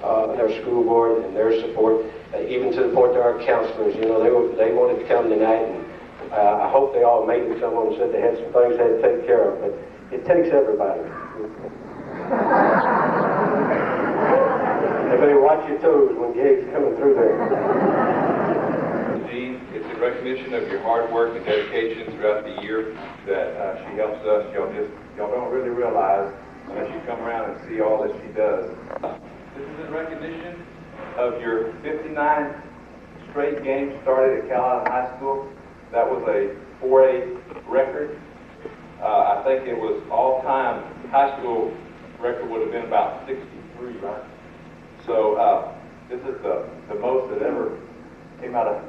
their school board and their support, even to the point that our counselors, you know, they wanted to come tonight, and I hope they all made it. Someone said they had some things they had to take care of, but it takes everybody. They better watch your toes when Gabe's coming through there. Indeed, it's a recognition of your hard work and dedication throughout the year that she helps us. Y'all don't really realize unless you come around and see all that she does. This is in recognition of your 59 straight games started at Calallen High School. That was a 4A record. I think it was all-time high school record would have been about 63, right? So this is the most that ever came out of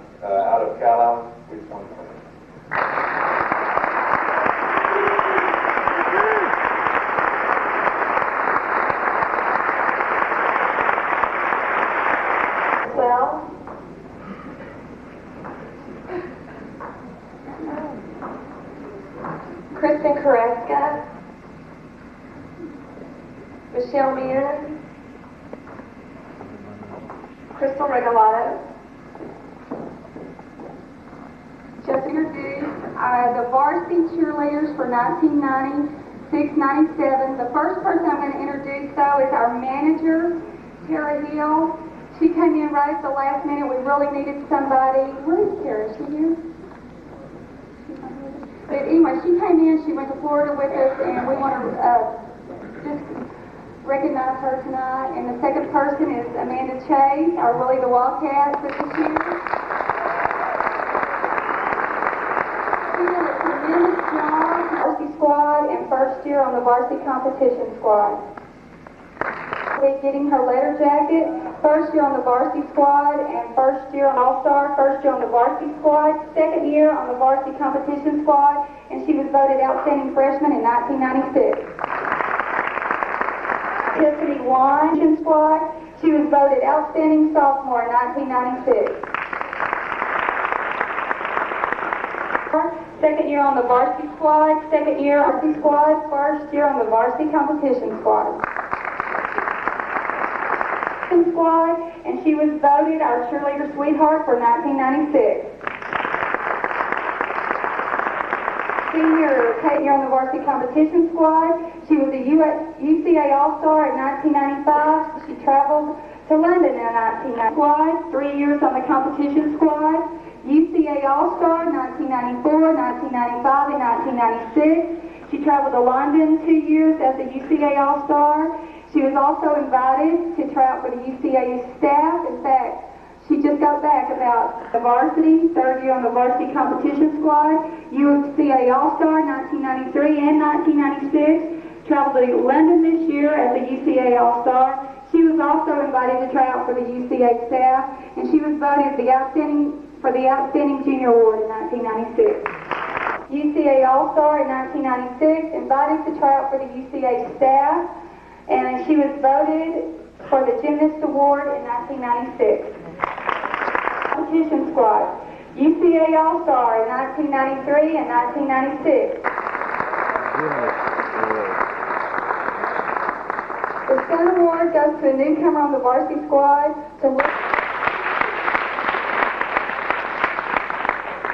Calallen. We just want to thank you. Kristen Koreska, Michelle Meehan, Crystal Regalado, Jessica Duke, the varsity cheerleaders for 1996-97. The first person I'm going to introduce, though, is our manager, Tara Hill. She came in right at the last minute. We really needed somebody. Where is Tara? Is she here? But anyway, she came in, she went to Florida with us, and we want to just recognize her tonight. And the second person is Amanda Chase, our Willie the Wildcat this year. She did a tremendous job on the varsity squad and first year on the varsity competition squad. Getting her letter jacket, first year on the varsity squad and first year on All-Star, first year on the varsity squad, second year on the varsity competition squad, and she was voted outstanding freshman in 1996. Tiffany Wine squad, she was voted outstanding sophomore in 1996. Second year on the varsity squad, second year on the varsity squad, first year on the varsity competition squad. Squad, and she was voted our cheerleader sweetheart for 1996. Senior, Kate, you're on the varsity competition squad. She was a UCA All-Star in 1995. She traveled to London in 1990 squad. 3 years on the competition squad. UCA All-Star 1994, 1995, and 1996. She traveled to London 2 years as a UCA All-Star. She was also invited to try out for the UCA staff. In fact, she just got back about the varsity, third year on the varsity competition squad, UCA All-Star 1993 and 1996. Traveled to London this year as a UCA All-Star. She was also invited to try out for the UCA staff, and she was voted the Outstanding Junior Award in 1996. UCA All-Star in 1996, invited to try out for the UCA staff, and she was voted for the Gymnast Award in 1996. Competition squad, UCA All-Star in 1993 and 1996. The Sun Award goes to a newcomer on the varsity squad.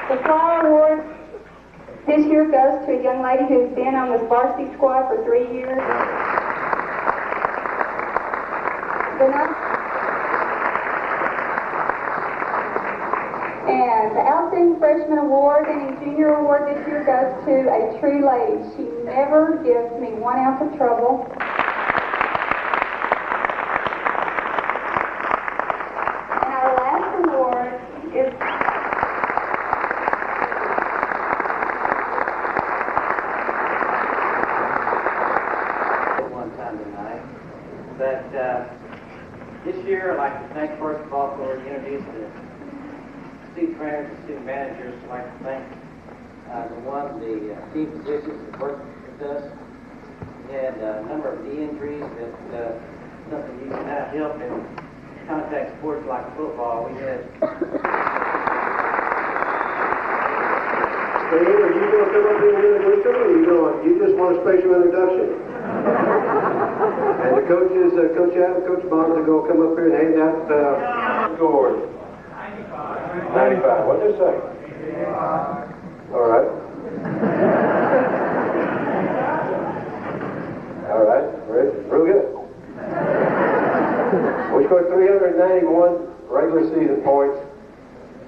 The Flower Award this year goes to a young lady who's been on the varsity squad for 3 years. And the Outstanding Freshman Award and Junior Award this year goes to a true lady. She never gives me 1 ounce of trouble. And our last award is one time tonight. But this year, I'd like to thank, first of all, for introducing the student trainers and student managers. I'd like to thank the team physicians that worked with us. We had a number of knee injuries that something you can now help in contact sports like football. We had. Steve, are you going to come up here and introduce them, or you just want a special introduction? And the coaches, Coach Adam, Coach Bonner, are going to come up here and hand out scores. 95. What did they say? All right. All right. Real good. We scored 391 regular season points,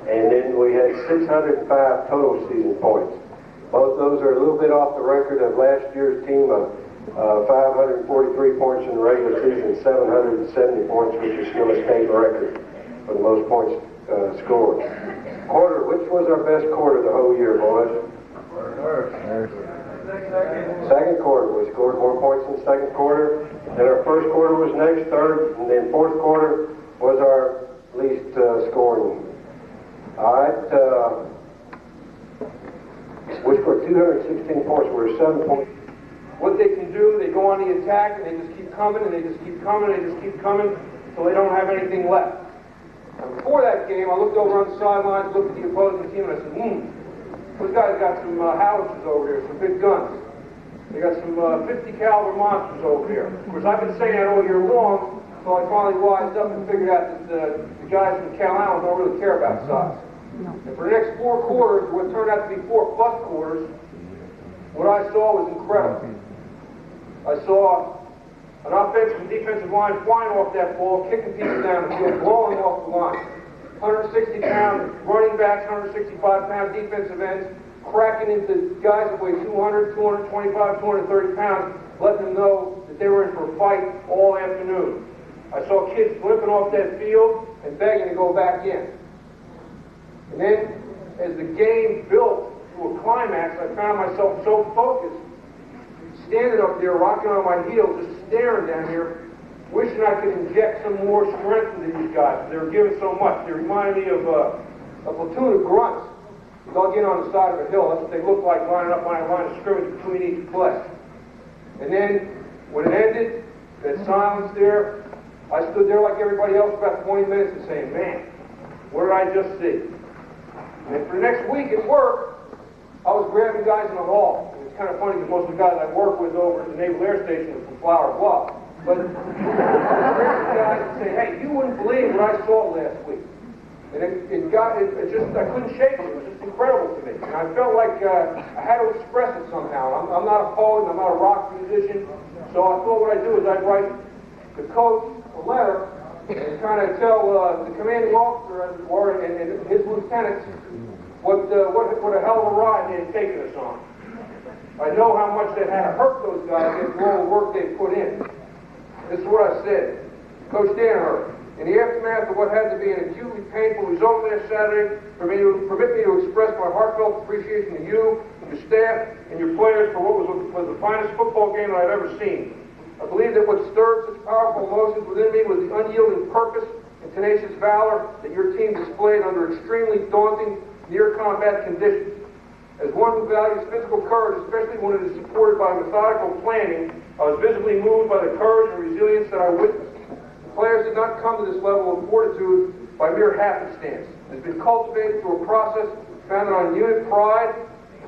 and then we had 605 total season points. Both those are a little bit off the record of last year's team of 543 points in the regular season, 770 points, which is still a state record for the most points scored. Quarter, which was our best quarter the whole year, boys? Second quarter. We scored more points in the second quarter. Then our first quarter was next, third, and then fourth quarter was our least scoring. All right. We scored 216 points. We're 7 points. What they can do, they go on the attack and they just keep coming and they just keep coming and they just keep coming until they don't have anything left. And before that game, I looked over on the sidelines, looked at the opposing team, and I said, those guys got some howitzers over here, some big guns. They got some 50 caliber monsters over here. Of course, I've been saying that all year long, so I finally wised up and figured out that the guys from Calallen don't really care about size. And for the next 4 quarters, what turned out to be 4+ quarters, what I saw was incredible. I saw an offensive and defensive line flying off that ball, kicking people down the field, blowing off the line. 160-pound running backs, 165-pound defensive ends, cracking into guys that weigh 200, 225, 230 pounds, letting them know that they were in for a fight all afternoon. I saw kids flipping off that field and begging to go back in. And then, as the game built to a climax, I found myself so focused, standing up there, rocking on my heels, just staring down here, wishing I could inject some more strength into these guys. They were giving so much. They reminded me of a platoon of grunts dug in on the side of a hill. That's what they looked like, lining up on a line of scrimmage between each play. And then, when it ended, that silence there, I stood there like everybody else for about 20 minutes and saying, man, what did I just see? And for the next week at work, I was grabbing guys in the hall. And it's kind of funny because most of the guys I work with over at the Naval Air Station are from Flower Bluff. But I was grabbing guys and saying, hey, you wouldn't believe what I saw last week. And I couldn't shake it. It was just incredible to me. And I felt like I had to express it somehow. I'm not a poet, I'm not a rock musician. So I thought what I'd do is I'd write the coach a letter and kind of tell the commanding officer, as it were, and his lieutenants what a hell of a ride they had taken us on. I know how much that had to hurt those guys after all the work they put in. This is what I said. Coach Danaher, in the aftermath of what had to be an acutely painful result last Saturday, permit me to express my heartfelt appreciation to you, your staff, and your players for what was the finest football game that I've ever seen. I believe that what stirred such powerful emotions within me was the unyielding purpose and tenacious valor that your team displayed under extremely daunting, near-combat conditions. As one who values physical courage, especially when it is supported by methodical planning, I was visibly moved by the courage and resilience that I witnessed. The players did not come to this level of fortitude by mere happenstance. It has been cultivated through a process founded on unit pride,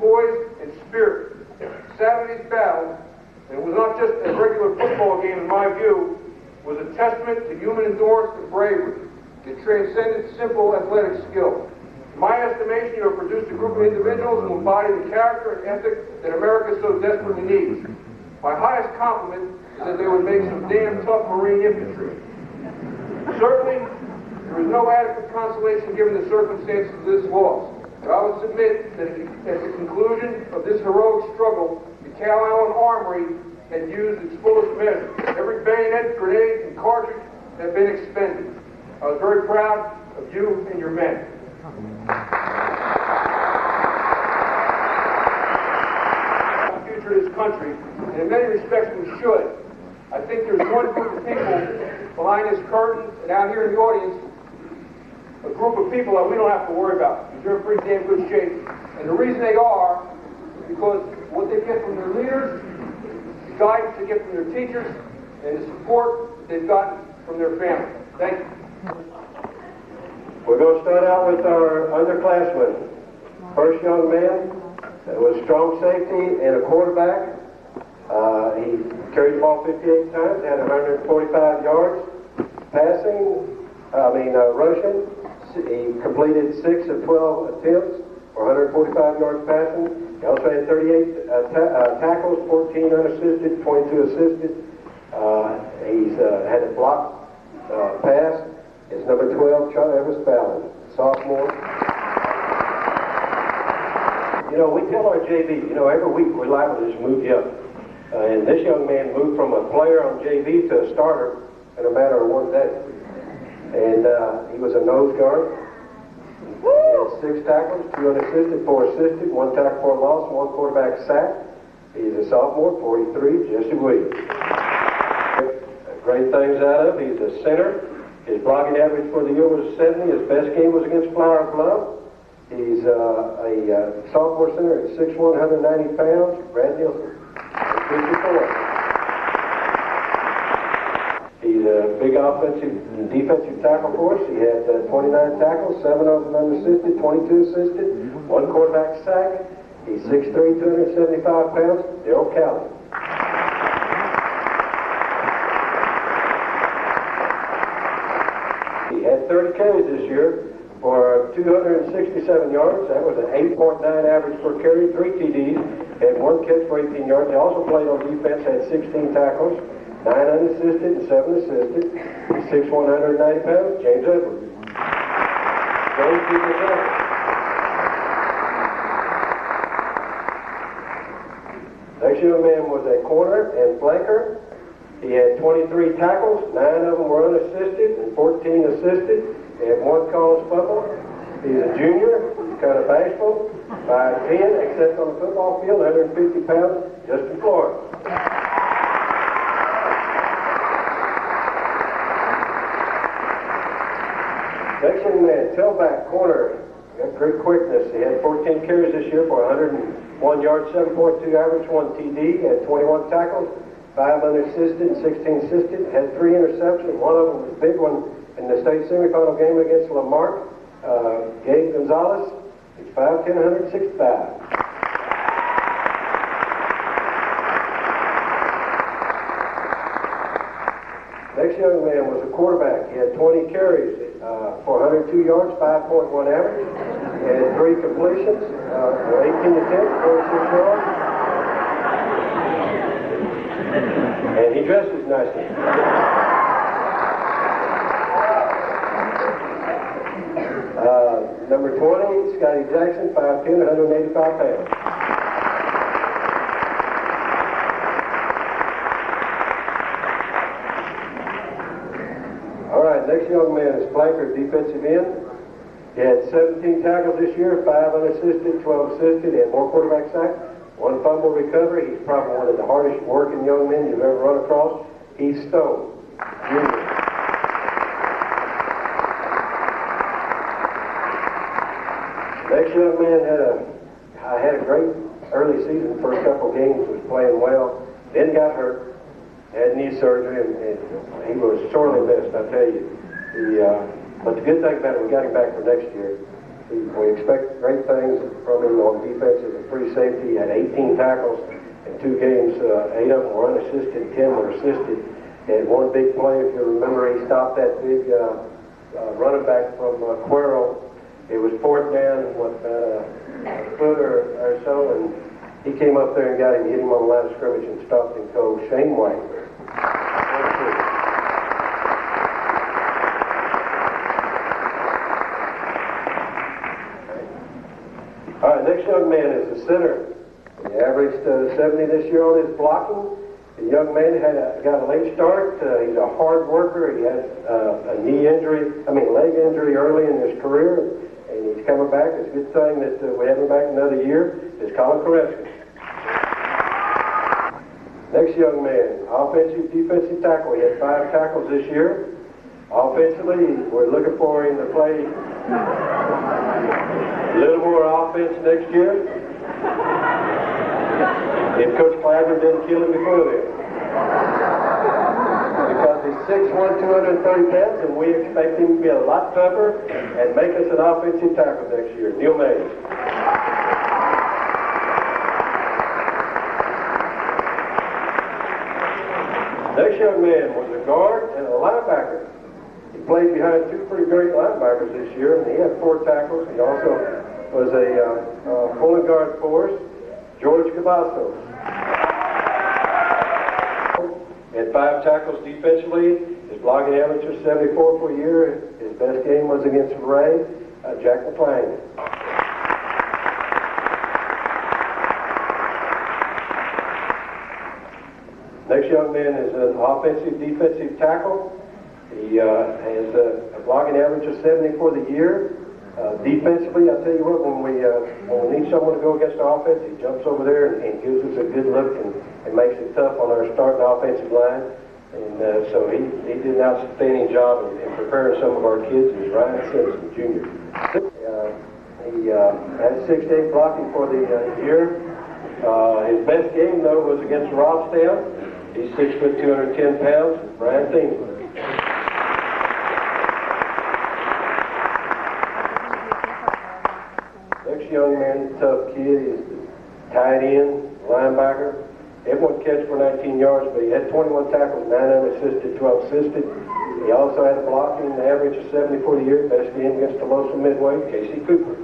poise, and spirit. Saturday's battle, and it was not just a regular football game in my view, was a testament to human endurance and bravery. It transcended simple athletic skill. In my estimation, you have produced a group of individuals who embody the character and ethic that America so desperately needs. My highest compliment is that they would make some damn tough Marine infantry. Certainly, there is no adequate consolation given the circumstances of this loss. But I would submit that at the conclusion of this heroic struggle, the Calallen Armory had used its fullest measure. Every bayonet, grenade, and cartridge had been expended. I was very proud of you and your men. The future of this country, and in many respects we should. I think there's one group of people behind this curtain and out here in the audience, a group of people that we don't have to worry about because they're in pretty damn good shape. And the reason they are is because what they get from their leaders, the guidance they get from their teachers, and the support that they've gotten from their family. Thank you. We're going to start out with our underclassmen. First young man was strong safety and a quarterback. He carried the ball 58 times, had 145 yards rushing. He completed 6 of 12 attempts for 145 yards passing. He also had 38 tackles, 14 unassisted, 22 assisted. He's had a block pass. It's number 12, Travis Ballard, sophomore. You know, we tell our JV, every week we're liable to just move you up. And this young man moved from a player on JV to a starter in a matter of one day. And he was a nose guard. He had 6 tackles, 2 unassisted, 4 assisted, 1 tackle for a loss, 1 quarterback sack. He's a sophomore, 43, Jesse Williams. Great things out of. He's a center. His blocking average for the year was 70. His best game was against Flower Bluff. He's a sophomore center at 6'1", 190 pounds. Brad Nielsen, 54. He's a big offensive and defensive tackle for us. He had 29 tackles, 7 of them unassisted, 22 assisted, 1 quarterback sack. He's 6'3", 275 pounds. Daryl Calallen. He had 30 carries this year for 267 yards. That was an 8.9 average per carry, 3 TDs, had 1 catch for 18 yards. He also played on defense, had 16 tackles, 9 unassisted and 7 assisted. He's 6'1", 190 pounds, James Edwards. James Edwards. Next young man was a corner and flanker. He had 23 tackles, 9 of them were unassisted and 14 assisted. He had 1 college fumble. He's a junior, he's kind of bashful, 5'10", except on the football field, 150 pounds, Justin Florida. Next young man, tailback, corner, got great quickness. He had 14 carries this year for 101 yards, 7.2 average, 1 TD, had 21 tackles, 5 unassisted, 16 assisted, had 3 interceptions. One of them was a big one in the state semifinal game against Lamarck. Gabe Gonzalez, he's 5'10", 165. Next young man was a quarterback. He had 20 carries for 102 yards, 5.1 average. He had 3 completions, 18 attempts, 46 yards. And he dresses nicely. Number 20, Scotty Jackson, 5'10", 185 pounds. All right, next young man is flanker, defensive end. He had 17 tackles this year, 5 unassisted, 12 assisted, and 1 quarterback sack, 1 fumble recovery. He's probably one of the hardest working young men you've ever run across. He's Stone, junior. Next young man had a great early season. First couple games was playing well, then got hurt, had knee surgery, and he was sorely missed, I tell you. But the good thing about it, we got him back for next year. We expect great things from him on defense as a free safety. He had 18 tackles in 2 games, 8 of them were unassisted, 10 were assisted. He had 1 big play, if you remember, he stopped that big running back from Cuero. It was 4th down, a foot or so, and he came up there and got him, hit him on the line of scrimmage and stopped him cold. Shane White. All right, next young man is the center. He averaged 70 this year on his blocking. The young man got a late start. He's a hard worker. He had a leg injury early in his career. And he's coming back. It's a good thing that we have him back another year. Is Colin Koreski. Next young man, offensive, defensive tackle. He had 5 tackles this year. Offensively, we're looking for him to play a little more offense next year. If Coach Claver didn't kill him before then. Because he's 6'1", 230 pounds, and we expect him to be a lot tougher and make us an offensive tackle next year. Neil Mays. Next young man was a guard and a linebacker. He played behind two pretty great linebackers this year, and he had 4 tackles. He also was a pulling guard for us, George Cavazos. Had 5 tackles defensively. His blocking average was 74 for a year. His best game was against Ray, Jack McClain. Next young man is an offensive defensive tackle. He has a blocking average of 70 for the year. Defensively, I tell you what, when we need someone to go against the offense, he jumps over there and gives us a good look and makes it tough on our starting offensive line. And so he did an outstanding job in preparing some of our kids. Is Ryan Simpson, Jr. He had 6-8 blocking for the year. His best game, though, was against Robstown. He's 6 foot 210 pounds. Brian Thingsman. Next young man, tough kid, is tight end, linebacker. Everyone catch for 19 yards, but he had 21 tackles, 9 unassisted, 12 assisted. He also had a blocking average of 70 for the year. Best game against the local midway, Casey Cooper.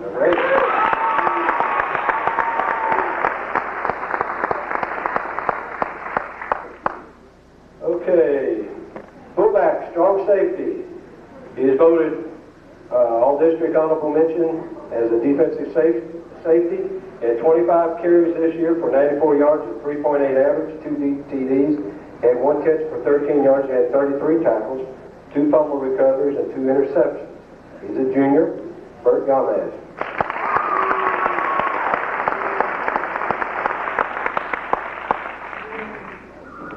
Okay, fullback, strong safety. He is voted all-district honorable mention as a defensive safety. He had 25 carries this year for 94 yards and 3.8 average, 2 TDs. He had 1 catch for 13 yards. He had 33 tackles, 2 fumble recoveries, and 2 interceptions. He's a junior, Bert Gomez.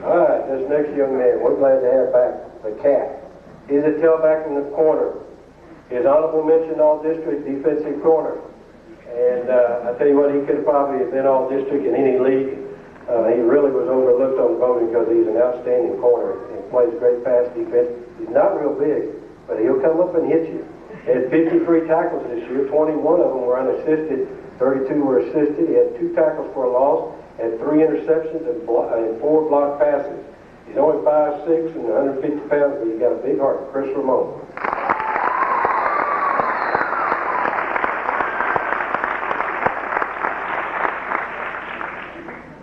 All right, this next young man, we're glad to have back the cat. He's a tailback in the corner. His honorable mention all-district defensive corner. And I tell you what, he could have probably been all-district in any league. He really was overlooked on voting because he's an outstanding corner and plays great pass defense. He's not real big, but he'll come up and hit you. He had 53 tackles this year. 21 of them were unassisted. 32 were assisted. He had 2 tackles for a loss, had 3 interceptions and 4 blocked passes. He's only 5'6" and 150 pounds, but he's got a big heart. Chris Ramon.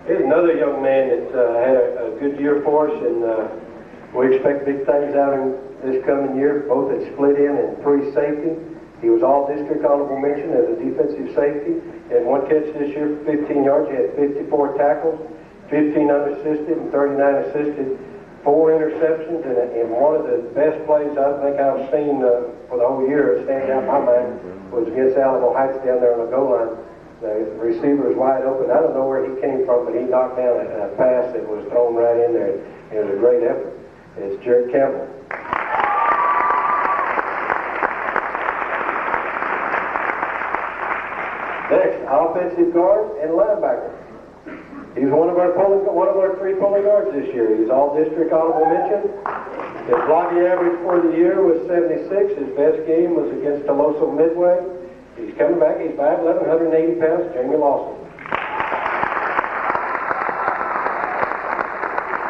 Here's another young man that had a good year for us, and we expect big things out of him this coming year. Both at split end and free safety. He was all-district honorable mention as a defensive safety. He had 1 catch this year for 15 yards. He had 54 tackles, 15 unassisted and 39 assisted, 4 interceptions, and one of the best plays I think I've seen for the whole year, standing out in my mind, was against Alamo Heights down there on the goal line. The receiver was wide open. I don't know where he came from, but he knocked down a pass that was thrown right in there. It was a great effort. It's Jared Campbell. Next, offensive guard and linebacker. He's one of our 3 pulling guards this year. He's all-district honorable mention. His blocking average for the year was 76. His best game was against Deloso Midway. He's coming back. He's 5'11", 180 pounds. Jamie Lawson.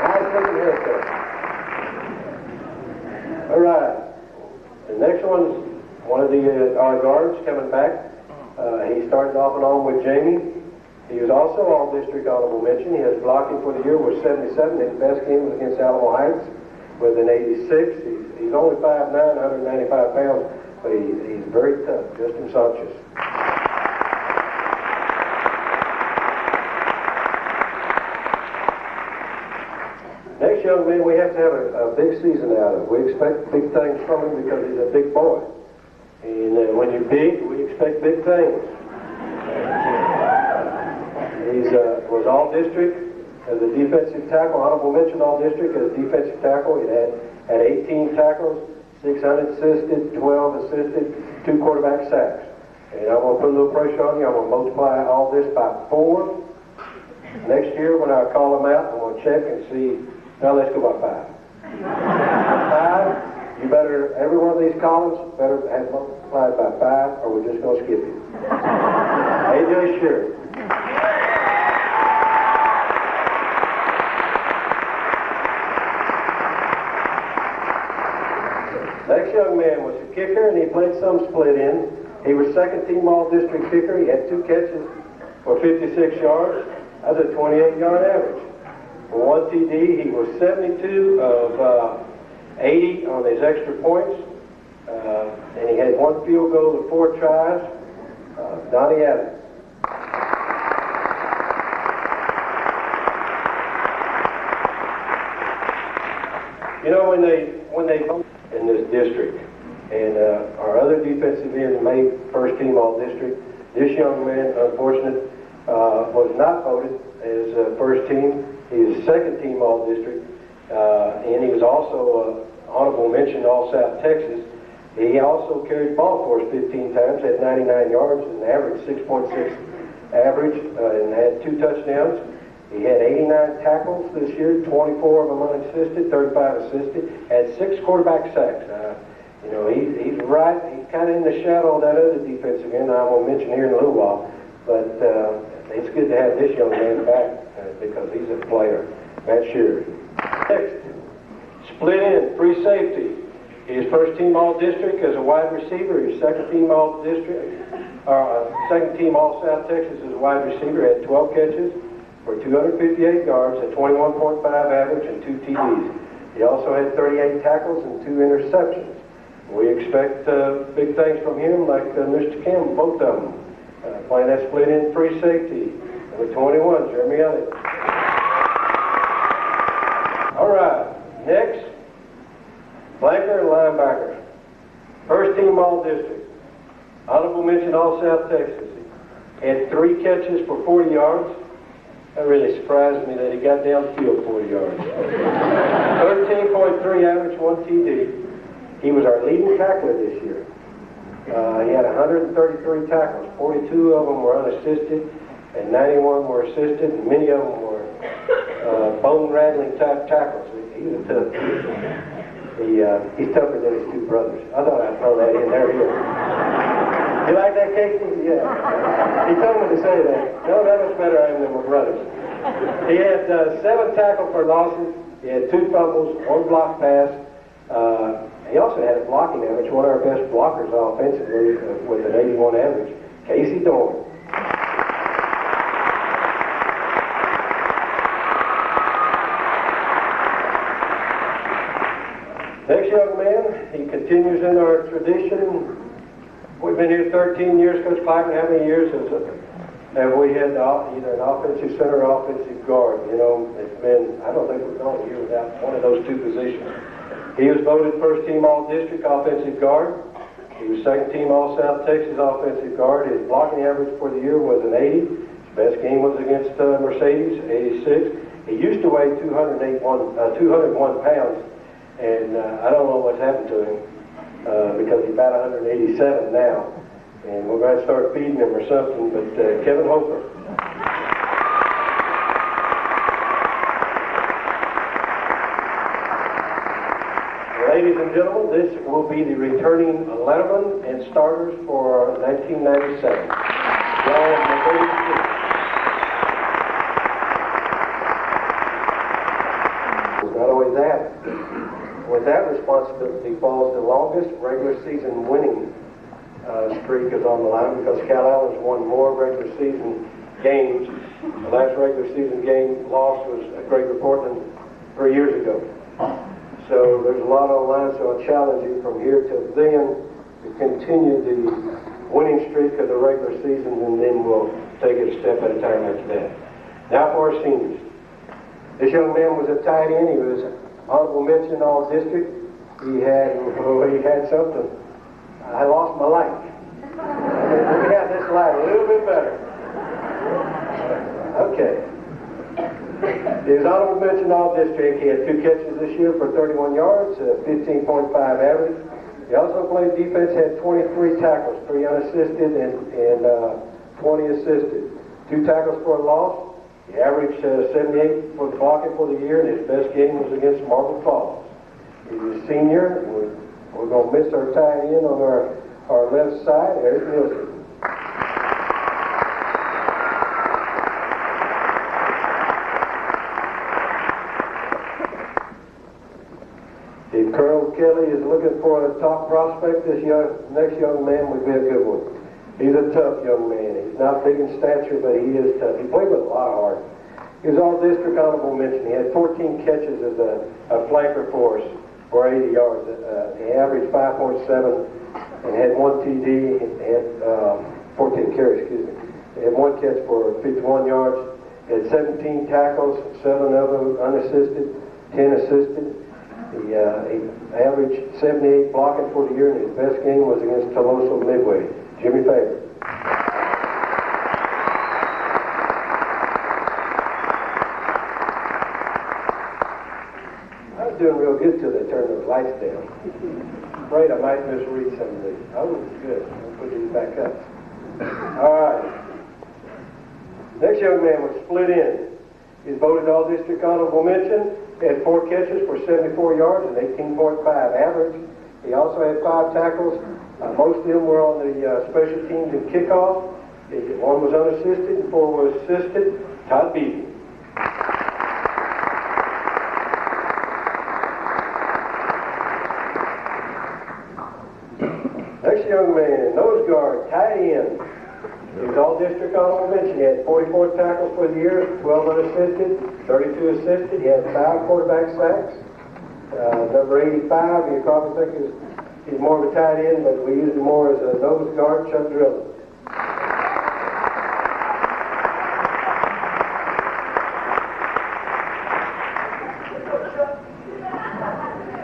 Nice looking haircut. All right. The next one's one of our guards coming back. He started off and on with Jamie. He was also all-district honorable mention. His blocking for the year was 77. His best game was against Alamo Heights with an 86. He's only 5'9", 195 pounds, but he's very tough. Justin Sanchez. Next young man, we have to have a big season out of. We expect big things from him because he's a big boy. And when you're big, we expect big things. He was all-district as a defensive tackle, honorable mention all-district as a defensive tackle. He had 18 tackles, 6 unassisted, 12 assisted, 2 quarterback sacks. And I'm going to put a little pressure on you. I'm going to multiply all this by 4. Next year, when I call him out, I'm going to check and see. Now let's go by 5. 5. You better, every one of these columns better have multiplied by 5, or we're just going to skip it. AJ Sure. Next young man was a kicker, and he played some split end. He was second team all-district kicker. He had 2 catches for 56 yards. That's a 28-yard average. For 1 TD, he was 72 of 80 on his extra points. And he had 1 field goal to 4 tries. Donnie Adams. You know, when they in this district, and our other defensive end made first team all district, this young man, unfortunately, was not voted as first team. He was second team all district, and he was also honorable mention All South Texas. He also carried the ball for us 15 times, had 99 yards, and averaged 6.6 average, and had 2 touchdowns. He had 89 tackles this year, 24 of them unassisted, 35 assisted, had 6 quarterback sacks. You know, he's right, he's kind of in the shadow of that other defensive end I will mention here in a little while, but it's good to have this young man back because he's a player. Matt Shearer. Next, split end, free safety. He's first team all-district as a wide receiver. He's second team all-district, second team all-South Texas as a wide receiver. Had 12 catches for 258 yards, a 21.5 average, and 2 TDs. He also had 38 tackles and 2 interceptions. We expect big things from him, like Mr. Campbell, both of them. Playing that split end free safety. Number 21, Jeremy Elliott. All right, next, flanker and linebacker. First team all-district. Honorable mention All-South Texas. Had 3 catches for 40 yards. That really surprised me that he got downfield 40 yards. 13.3 average, 1 TD. He was our leading tackler this year. He had 133 tackles. 42 of them were unassisted, and 91 were assisted, and many of them were bone-rattling type tackles. He was a tough kid. He's tougher than his 2 brothers. I thought I'd throw that in there. You like that, Casey? Yeah. He told me to say that. No, that was better I am than my brothers. He had 7 tackle for losses. He had 2 fumbles, 1 block pass. He also had a blocking average, one of our best blockers offensively with an 81 average, Casey Dorn. Next young man, he continues in our tradition. We've been here 13 years, Coach Clapper. How many years have we had either an offensive center or offensive guard? You know, it's been, I don't think we've gone a year without one of those 2 positions. He was voted first team all-district offensive guard. He was second team all-South Texas offensive guard. His blocking average for the year was an 80. His best game was against Mercedes, 86. He used to weigh 201 pounds, and I don't know what's happened to him because he's about 187 now. And we're going to start feeding him or something, but Kevin Hofer. Ladies and gentlemen, this will be the returning 11 and starters for 1997. Not only that, with that responsibility falls the longest regular season winning streak is on the line because Calallen's won more regular season games. The last regular season game loss was at Great Portland 3 years ago. So there's a lot on the line, so I challenge you from here till then to continue the winning streak of the regular season, and then we'll take it a step at a time after that. Now for our seniors. This young man was a tight end. He was honorable mention all district. He had something. I lost my light. We got this light a little bit better. Okay. He was honorable mention all district. He had 2 catches this year for 31 yards, 15.5 average. He also played defense, had 23 tackles, 3 unassisted and 20 assisted. 2 tackles for a loss. He averaged 78 for the blocking for the year, and his best game was against Marble Falls. He was a senior, and we're going to miss our tight end on our left side, Eric Nielsen. Kelly is looking for a top prospect, this next young man would be a good one. He's a tough young man. He's not big in stature, but he is tough. He played with a lot of heart. He was all-district honorable mention. He had 14 catches as a flanker for us for 80 yards. He averaged 5.7 and had 1 TD. He had 14 carries, excuse me. He had 1 catch for 51 yards. He had 17 tackles, 7 of them unassisted, 10 assisted. He averaged 78 blocking for the year, and his best game was against Tolosa Midway. Jimmy Faber. I was doing real good till they turned those lights down. Afraid I might misread some of these. Oh, it's good. I'll put these back up. All right. Next young man was split in. He's voted all-district honorable mention. He had 4 catches for 74 yards and 18.5 average. He also had 5 tackles. Most of them were on the special teams and kickoff. 1 was unassisted and 4 were assisted. Todd Beebe. Next young man, nose guard, tight end. He was all-district honorable mention. He had 44 tackles for the year, 12 unassisted, 32 assisted. He had 5 quarterback sacks. Number 85, you probably think he's more of a tight end, but we use him more as a nose guard, Chuck Drillin.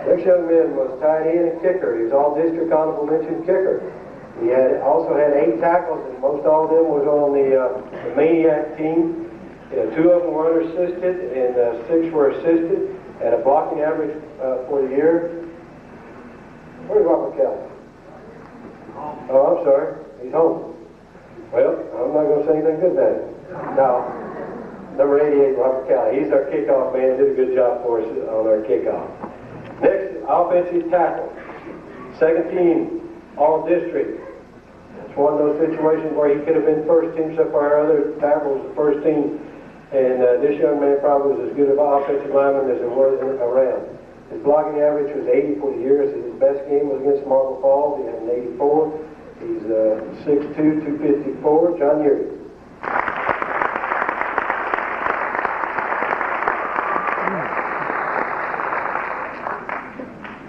Next young man was tight end and kicker. He was all-district honorable mention kicker. He also had 8 tackles, and most all of them was on the Maniac team. 2 of them were unassisted, and 6 were assisted, at a blocking average for the year. Where's Robert Kelly? Oh, I'm sorry. He's home. Well, I'm not going to say anything good about it. No. Number 88, Robert Kelly. He's our kickoff man. Did a good job for us on our kickoff. Next, offensive tackle. Second team, all-district. It's one of those situations where he could have been first team, except for our other tackle was the first team. And this young man probably was as good of an offensive lineman as there was around. His blocking average was 80 for the year. So his best game was against Marble Falls. He had an 84. He's 6'2", 254. John Yeary.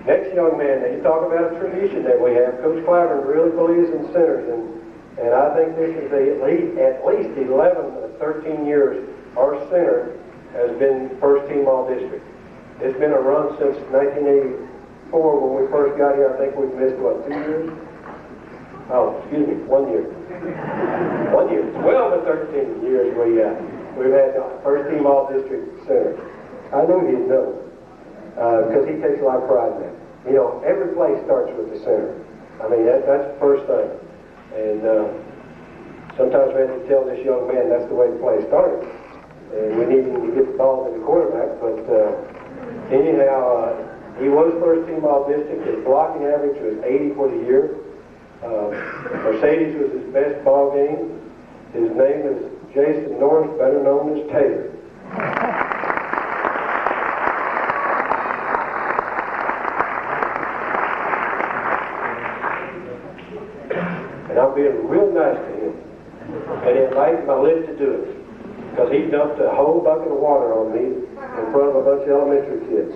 Next young man, now you talk about a tradition that we have. Coach Clyburn really believes in centers, and I think this is at least 11 or 13 years our center has been first team all-district. It's been a run since 1984 when we first got here. I think we've missed, what, 2 years? Oh, excuse me, 1 year. 1 year. 12 or 13 years we've had first team all-district center. I knew he'd know, because he takes a lot of pride in that. You know, every play starts with the center. I mean, that's the first thing. And sometimes we have to tell this young man that's the way the play started. And we need him to get the ball to the quarterback, but anyhow, he was first team all-district. His blocking average was 80 for the year. Mercedes was his best ball game. His name is Jason Norris, better known as Taylor. And I'm being real nice to him. And it made my list to do it. Because he dumped a whole bucket of water on me in front of a bunch of elementary kids.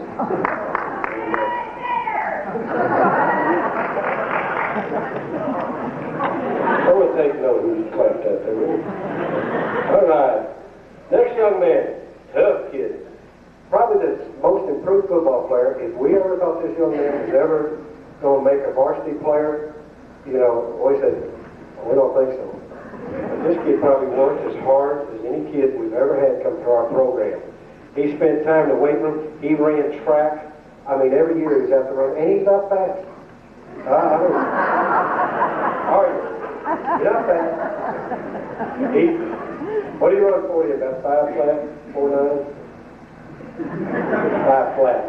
I would take note who's clapped out there. All right. Next young man, tough kid. Probably the most improved football player. If we ever thought this young man was ever going to make a varsity player, you know, we said, we don't think so. But this kid probably worked as hard as any kid we've ever had come to our program. He spent time in the weight room. He ran track. I mean, every year he's out the run, and he's not fast. Are you? You're not fast. What do you run for? You about 5 flat, 4.9? 5 flat.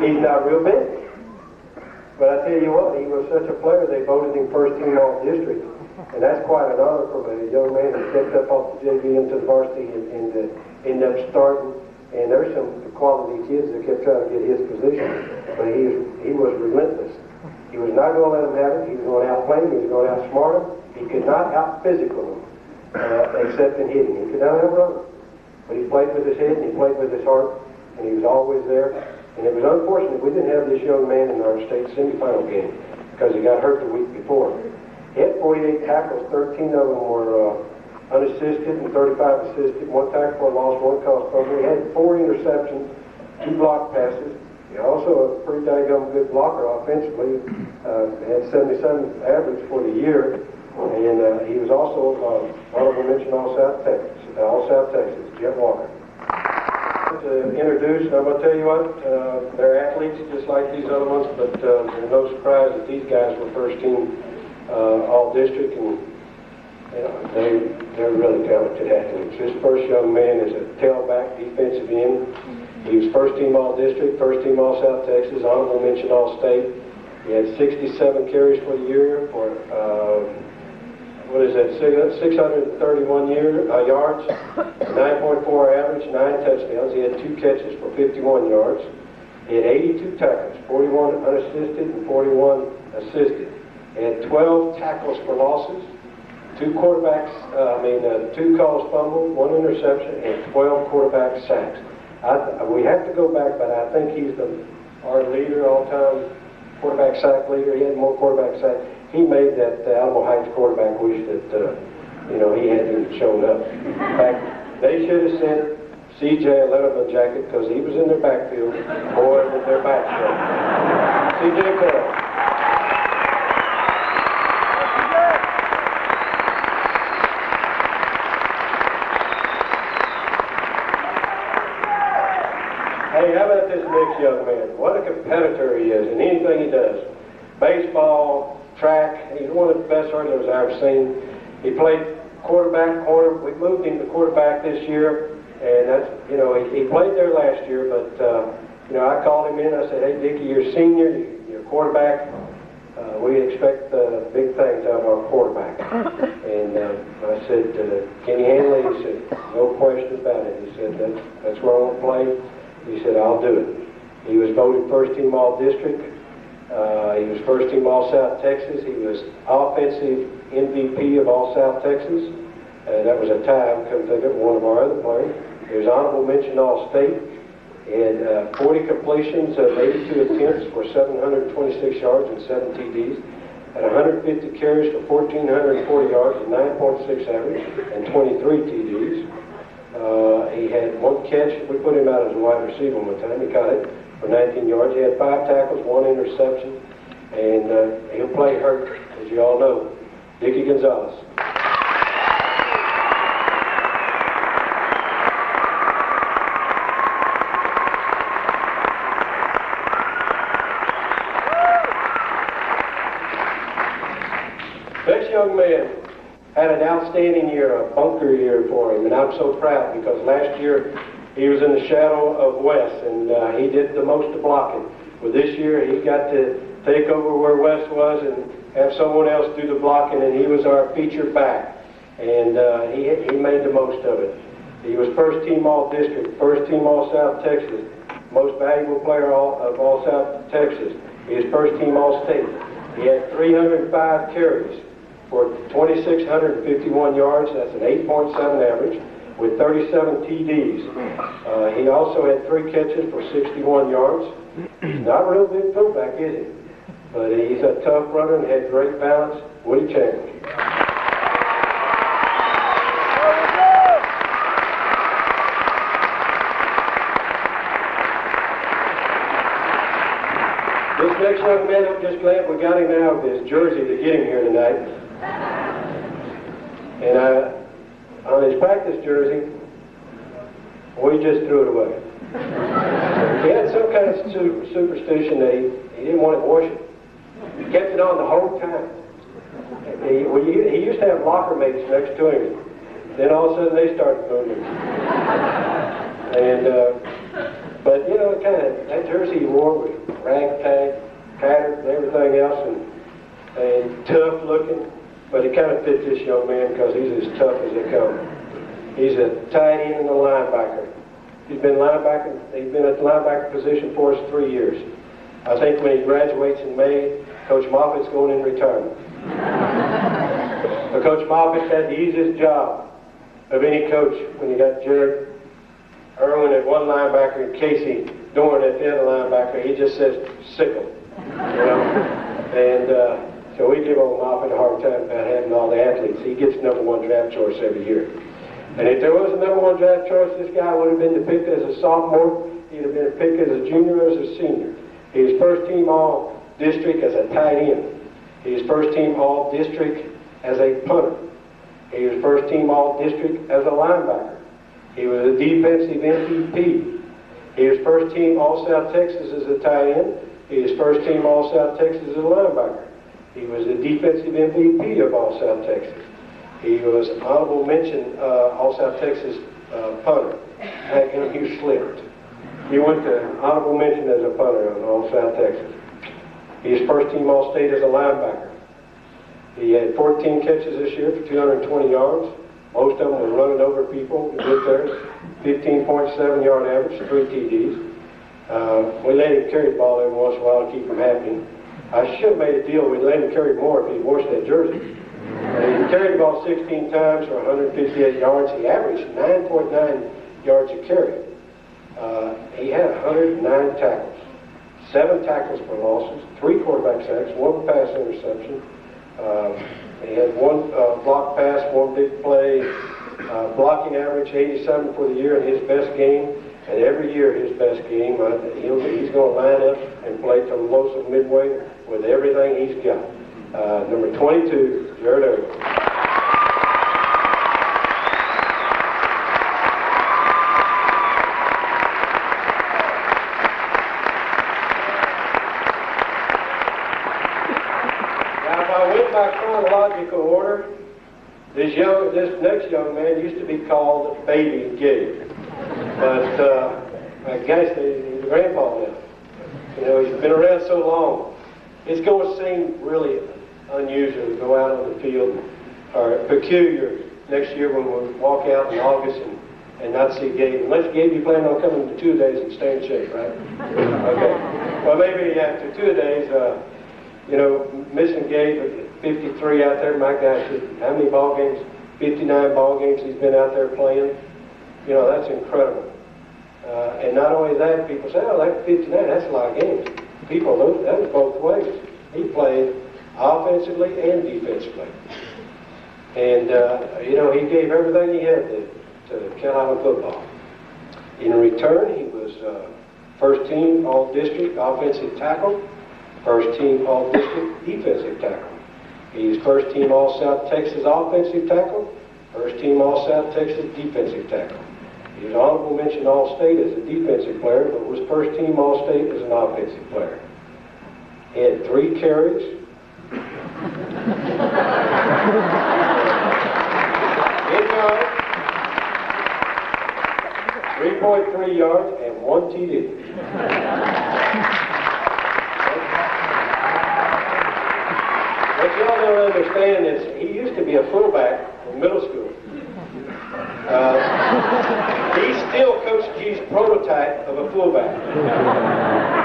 He's not real big. But I tell you what, he was such a player, they voted him first team all-district. And that's quite an honor for a young man who stepped up off the JV into the varsity and ended up starting And there's some quality kids that kept trying to get his position, but he was relentless. He was not going to let them have it. He was going to outplay them. He was going to outsmart them. He could not out-physical them, except in hitting. He could not outrun them. But he played with his head and he played with his heart, and he was always there. And it was unfortunate we didn't have this young man in our state semifinal game because he got hurt the week before. He had 48 tackles, 13 of them were unassisted and 35 assisted, 1 tackle for a loss, 1 caused fumble. He had 4 interceptions, 2 block passes. He also a pretty daggone good blocker offensively. Had 77 average for the year, and he was also honorable mention All-South Texas, Jet Walker. To introduce, and I'm going to tell you what, they're athletes just like these other ones, but there's no surprise that these guys were first team All-District, and you know, they're really talented athletes. This first young man is a tailback, defensive end. He was first team All-District, first team All-South Texas, honorable mention All-State. He had 67 carries for the year for, 631 yards, 9.4 average, 9 touchdowns. He had 2 catches for 51 yards. He had 82 tackles, 41 unassisted and 41 assisted. He had 12 tackles for losses, 2 calls fumbled, 1 interception, and 12 quarterback sacks. We have to go back, but I think he's our leader, all-time quarterback sack leader. He had more quarterback sacks. He made that Alamo Heights quarterback wish that, he hadn't shown up. In fact, they should have sent CJ a Letterman jacket because he was in their backfield. Boy, was their backfield. CJ Calallen. Hey, how about this next young man? What a competitor he is in anything he does. Baseball, track, he's one of the best hurdlers I've ever seen. He played quarterback, corner. We moved him to quarterback this year, and that's, he played there last year, but, I called him in. I said, hey, Dickie, you're a senior, you're a quarterback. We expect big things out of our quarterback. And I said, can you handle it? He said, no question about it. He said, that's where I want to play. He said, I'll do it. He was voted first team All-District. He was first team All-South Texas. He was offensive MVP of All-South Texas. That was a tie, I couldn't think of one of our other players. He was honorable mention All-State. He had 40 completions of 82 attempts for 726 yards and 7 TDs. Had 150 carries for 1,440 yards and 9.6 average and 23 TDs. He had 1 catch. We put him out as a wide receiver one time. He caught it for 19 yards. He had 5 tackles, 1 interception, and he'll play hurt, as you all know. Dickie Gonzalez. This young man had an outstanding year, a bunker year for him, and I'm so proud because last year he was in the shadow of Wes, and he did the most of blocking. But this year he got to take over where Wes was and have someone else do the blocking, and he was our featured back, and he made the most of it. He was first team All-District, first team All-South Texas, most valuable player of All-South Texas. He was first team All-State. He had 305 carries for 2,651 yards. That's an 8.7 average with 37 TDs. He also had 3 catches for 61 yards. He's not a real big fullback, is he? But he's a tough runner and had great balance. Woody Chambers. This next young man, I'm just glad we got him out of his jersey to get him here tonight. And on his practice jersey, we just threw it away. He had some kind of superstition that he didn't want it washing. He kept it on the whole time. He used to have locker mates next to him. Then all of a sudden they started moving. And but that jersey he wore was ragtag, tattered, and everything else, and tough looking. But it kind of fit this young man because he's as tough as they come. He's a tight end and a linebacker. He's been linebacker. He's been at the linebacker position for us 3 years. I think when he graduates in May, Coach Moffitt's going in retirement. But Coach Moffitt had the easiest job of any coach when you got Jared Irwin at one linebacker and Casey Dorn at the other linebacker. He just says, sick 'em, you know. And so we give old Moffitt a hard time about having all the athletes. He gets #1 draft choice every year. And if there was a #1 draft choice, this guy would have been picked as a sophomore. He'd have been picked as a junior or as a senior. He was first team all-district as a tight end. He was first team all-district as a punter. He was first team all-district as a linebacker. He was a defensive MVP. He was first team all-South Texas as a tight end. He was first team all-South Texas as a linebacker. He was a defensive MVP of all-South Texas. He was honorable mention all-South Texas punter. He slipped. He went to honorable mention as a punter on all-South Texas. He was first team all-state as a linebacker. He had 14 catches this year for 220 yards. Most of them were running over people. He did there. 15.7 yard average, 3 TDs. We let him carry the ball every once in a while to keep him happy. I should have made a deal. We'd let him carry more if he'd washed that jersey. He carried the ball 16 times for 158 yards. He averaged 9.9 yards a carry. He had 109 tackles, 7 tackles for losses, 3 quarterback sacks, 1 pass interception. He had 1 block pass, 1 big play, blocking average 87 for the year in his best game, and every year his best game. He's going to line up and play to the Losa Midway with everything he's got. Number 22, Jared Irwin. By chronological order, this next young man used to be called Baby Gabe, but I guess he's a grandpa now. You know, he's been around so long. It's going to seem really unusual to go out on the field, or peculiar next year when we walk out in August and not see Gabe. Unless Gabe, you plan on coming to 2 days and stay in shape, right? Okay. Well, maybe after 2 days, you know, missing Gabe at 53 out there. My gosh, how many ball games? 59 ball games he's been out there playing. You know, that's incredible. And not only that, people say, oh, that's 59, that's a lot of games. People, that was both ways. He played offensively and defensively. And, you know, he gave everything he had to Calallen football. In return, he was first team all-district offensive tackle, first team all-district defensive tackle. He's first team all-South Texas offensive tackle, first team all-South Texas defensive tackle. He was honorable mention all-state as a defensive player, but was first team all-state as an offensive player. He had 3 carries. 3.3 yards and 1 TD. What y'all don't understand is he used to be a fullback in middle school. He's still Coach G's prototype of a fullback.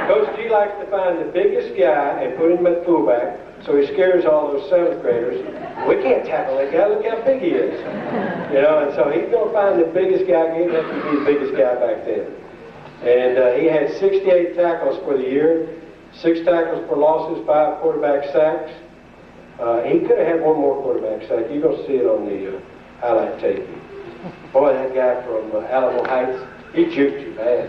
Coach G likes to find the biggest guy and put him at fullback, so he scares all those 7th graders. We can't tackle that guy, look how big he is. You know, and so he's going to find the biggest guy, gave him to be the biggest guy back then. And he had 68 tackles for the year, 6 tackles for losses, 5 quarterback sacks. He could have had 1 more quarterback sack. You're going to see it on the highlight tape. Boy, that guy from Alamo Heights, he juked you bad.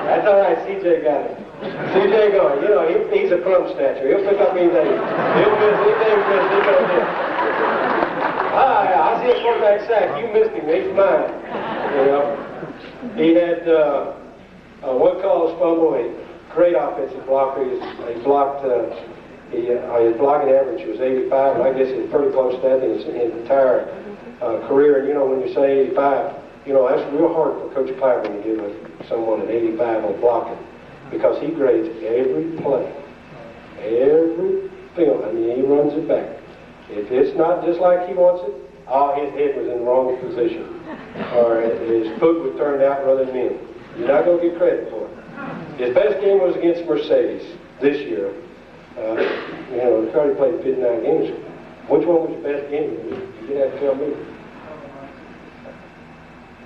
That's all right, CJ got it. CJ going, you know, he's a crumb snatcher. He'll pick up anything. He'll miss anything, he's going to miss. I see a quarterback sack. You missed him. He's mine. You know, he had 1 called fumble. Great offensive blocker. He blocked. His blocking average was 85. I guess it's pretty close to that in his entire career. And you know, when you say 85, you know that's real hard for Coach Clyburn to give someone an 85 on blocking, because he grades every play, every film. I mean, he runs it back. If it's not just like he wants it, his head was in the wrong position, or his foot was turned out rather than in. You're not going to get credit for it. His best game was against Mercedes this year. You know, he already played 59 games. Which one was your best game? You'd have to tell me.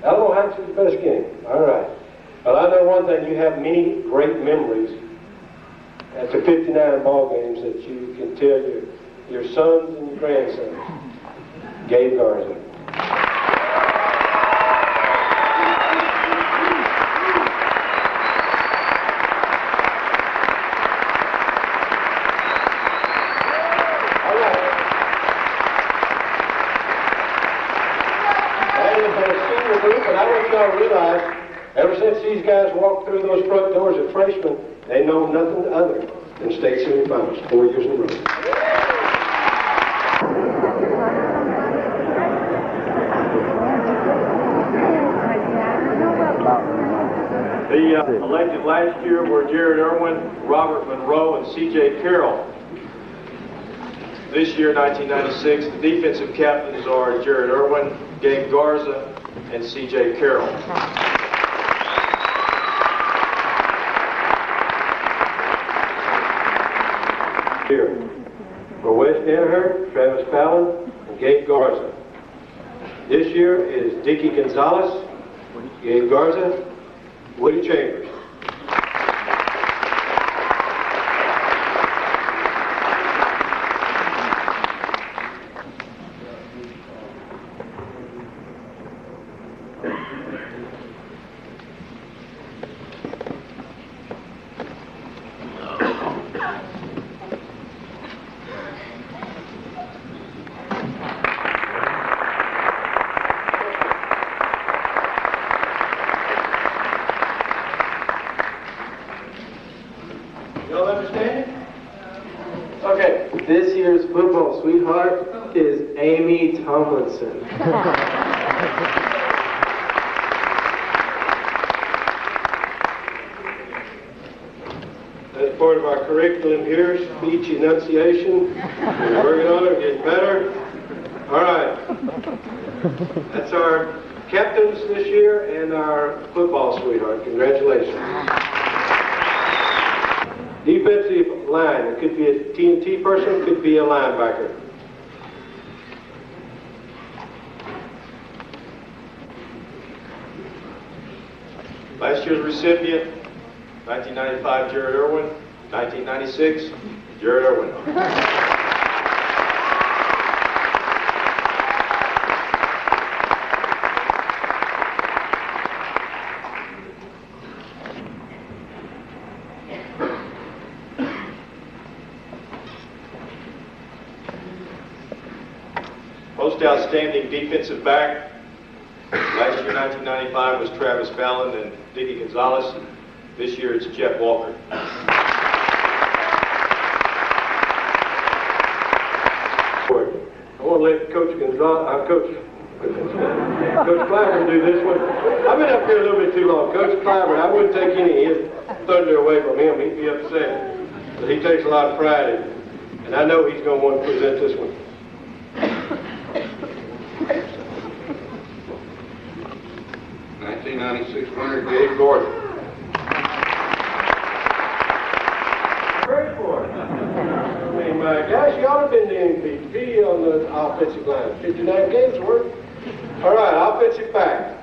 Alamo Heights was the best game. All right. Well, I know one thing. You have many great memories at the 59 ball games that you can tell your sons and your grandsons. Gabe Garza. Realize, ever since these guys walked through those front doors as freshmen, they know nothing other than state semifinals 4 years in a row. The elected last year were Jared Irwin, Robert Monroe, and C.J. Carroll. This year, 1996, the defensive captains are Jared Irwin, Gabe Garza, and C.J. Carroll. Here, for Wes Danaher, Travis Fallon, and Gabe Garza. This year is Dickie Gonzalez, Gabe Garza, Woody Chambers. Y'all understand? Okay, this year's football sweetheart is Amy Tomlinson. That's part of our curriculum here, speech enunciation. We're working on it, getting better. All right. That's our captains this year and our football sweetheart. Congratulations. Defensive line. It could be a TNT person, it could be a linebacker. Last year's recipient, 1995, Jared Irwin. 1996, Jared Irwin. Most outstanding defensive back, last year, 1995, was Travis Fallon and Dickie Gonzalez. This year, it's Jeff Walker. I want to let Coach Gonzalez, Coach Clyburn do this one. I've been up here a little bit too long. Coach Clyburn, I wouldn't take any of his thunder away from him. He'd be upset. But he takes a lot of pride in it. And I know he's going to want to present this one. 1996 winner, Gabe Gordon. Great for it. I mean, my gosh, you ought to have been the MVP on the offensive line. 59 games worth. All right, offensive back.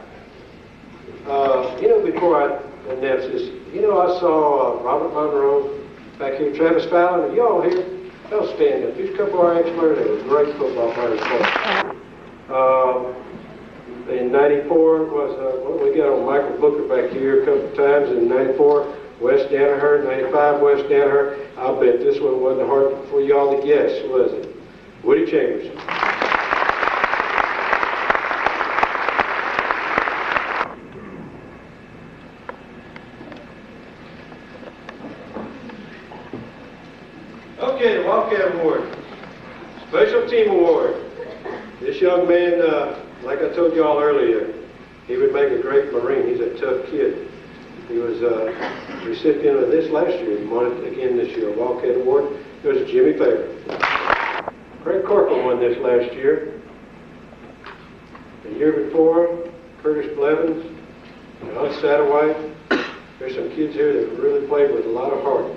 You know, before I announce this, you know, I saw Robert Monroe back here, Travis Fallon. Are you all here? They'll stand up. These couple of our experts, they were great football players. In 94 was, what we got on Michael Booker back here a couple of times. In 94, Wes Danaher. 95, Wes Danaher. I'll bet this one wasn't hard for y'all to guess, was it? Woody Chambers. Okay, the Wildcat Award. Special Team Award. This young man, like I told y'all earlier, he would make a great Marine. He's a tough kid. He was a recipient of this last year. He won it again this year, a Wildcat Award. It was Jimmy Faber. Craig Corcoran won this last year. the year before, Curtis Blevins, John Satterwhite. There's some kids here that really played with a lot of heart.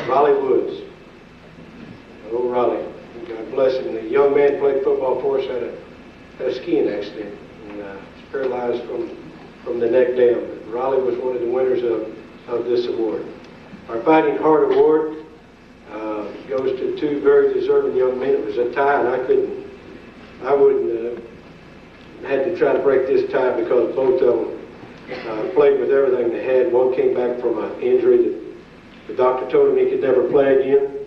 Raleigh Woods. Oh, Raleigh. God bless him. The young man played football for us, had a skiing accident, and was paralyzed from the neck down. But Raleigh was one of the winners of this award. Our Fighting Heart Award goes to two very deserving young men. It was a tie, and I wouldn't had to try to break this tie because both of them played with everything they had. One came back from an injury that the doctor told him he could never play again,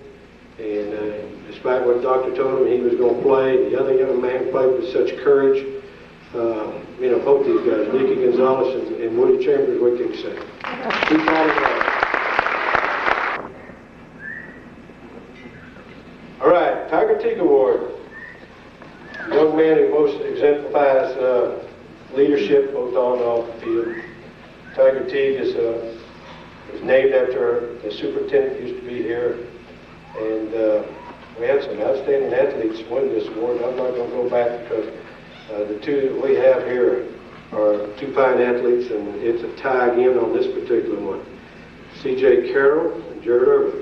and despite what the doctor told him, he was going to play. The other young man played with such courage. Both these guys, Nicky Gonzalez and Woody Chambers, what can you say? Two fighters. All right, Tiger Teague Award. The young man who most exemplifies leadership both on and off the field. Tiger Teague is named after the superintendent who used to be here, and we had some outstanding athletes win this award. I'm not going to go back because the two that we have here are two fine athletes, and it's a tie again on this particular one. C.J. Carroll and Jared Irvin.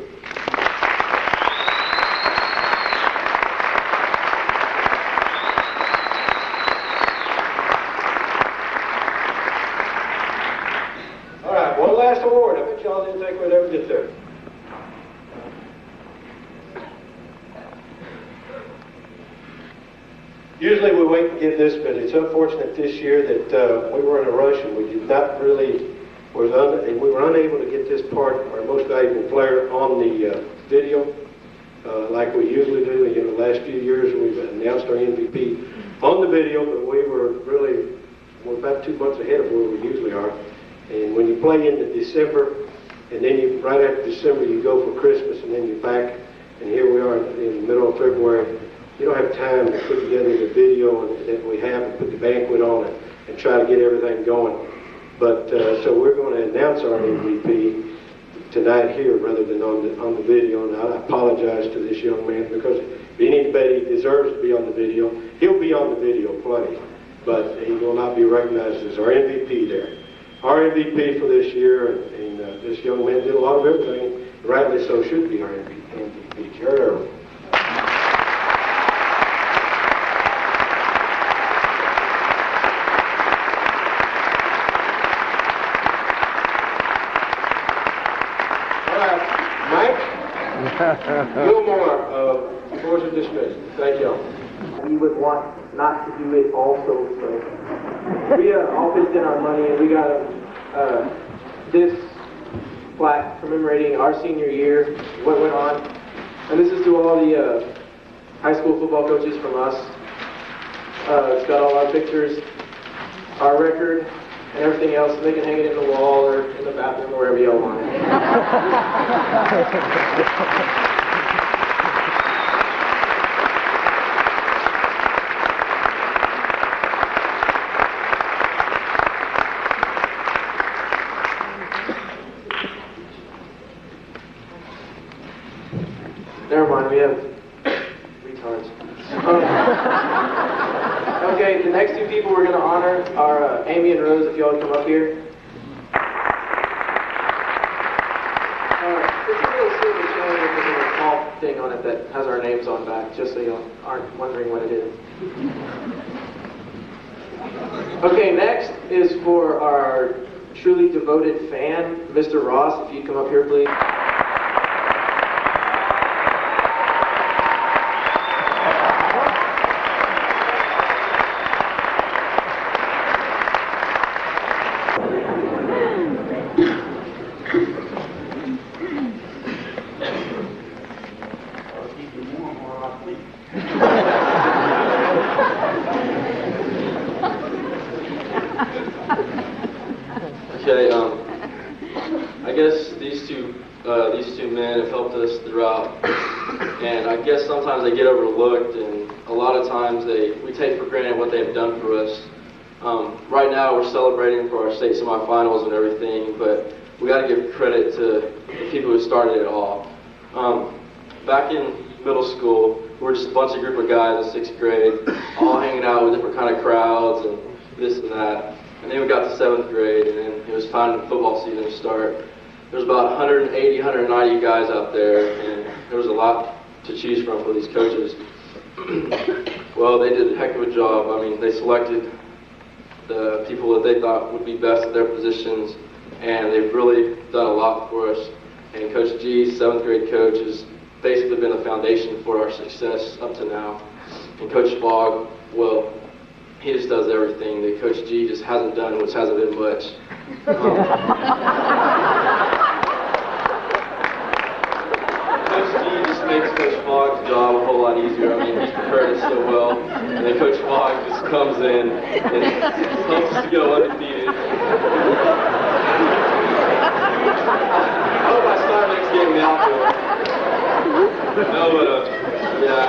All right, one last award. I bet y'all didn't think we'd ever get there. Usually we wait and give this, but it's unfortunate this year that we were in a rush and we did not really, we were unable to get this part, our most valuable player, on the video like we usually do. The last few years we've announced our MVP on the video, but we're about 2 months ahead of where we usually are. And when you play into December, and then right after December you go for Christmas, and then you're back, and here we are in the middle of February. You don't have time to put together the video that we have and put the banquet on it and try to get everything going. But so we're going to announce our MVP tonight here rather than on the video. And I apologize to this young man because if anybody deserves to be on the video, he'll be on the video plenty, but he will not be recognized as our MVP there. Our MVP for this year, and this young man did a lot of everything, rightly so, should be our MVP. Jared Irvin. Gilmore, boards are dismissed. Thank y'all. We would want not to do it also, so we all pitched in our money, and we got this plaque commemorating our senior year, what went on, and this is to all the high school football coaches from us. It's got all our pictures, our record, and everything else, and they can hang it in the wall or in the bathroom or wherever y'all want it. Never mind, we have retards. Okay, the next two people we're going to honor are Amy and Rose, if y'all would come up here. There's a little silver chain with a little small thing on it that has our names on back, just so you aren't wondering what it is. Okay, next is for our truly devoted fan, Mr. Ross, if you'd come up here, please. Okay, I guess these two men have helped us throughout, and I guess sometimes they get overlooked, and a lot of times we take for granted what they've done for us. Right now we're celebrating for our state semifinals and everything, but we got to give credit to the people who started it all. Back in middle school, we were just a bunch of group of guys in 6th grade, all hanging out with different kind of crowds, and this and that. And then we got to 7th grade, and then it was time for football season to start. There was about 180, 190 guys out there, and there was a lot to choose from for these coaches. Well, they did a heck of a job. I mean, they selected the people that they thought would be best at their positions, and they've really done a lot for us. And Coach G, 7th grade coach, has basically been the foundation for our success up to now. And Coach Fogg, well, he just does everything that Coach G just hasn't done, which hasn't been much. Coach G just makes Coach Fogg's job a whole lot easier. I mean, he's prepared us so well, and then Coach Fogg just comes in and helps us to go undefeated. I hope I start next game in the outfield. No, but yeah,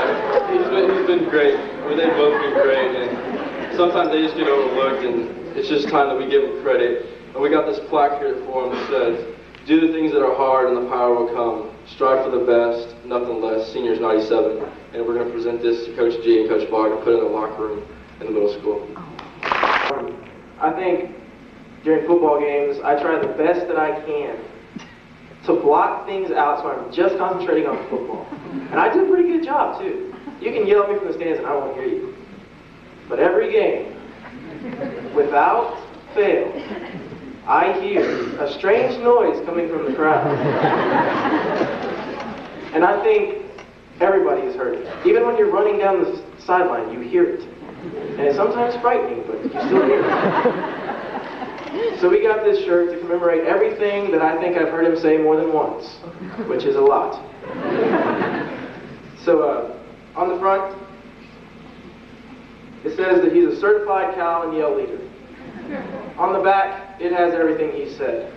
he's been great. I mean, they've both been great, and sometimes they just get overlooked, and it's just time that we give them credit. And we got this plaque here for them that says, "Do the things that are hard, and the power will come. Strive for the best, nothing less." Seniors 97, and we're going to present this to Coach G and Coach Fogg and put it in the locker room in the middle school. I think during football games, I try the best that I can to block things out so I'm just concentrating on football. And I do a pretty good job, too. You can yell at me from the stands and I won't hear you. But every game, without fail, I hear a strange noise coming from the crowd. And I think everybody has heard it. Even when you're running down the sideline, you hear it. And it's sometimes frightening, but you still hear it. So we got this shirt to commemorate everything that I think I've heard him say more than once, which is a lot. So on the front, it says that he's a certified Calallen Yell leader. On the back, it has everything he said.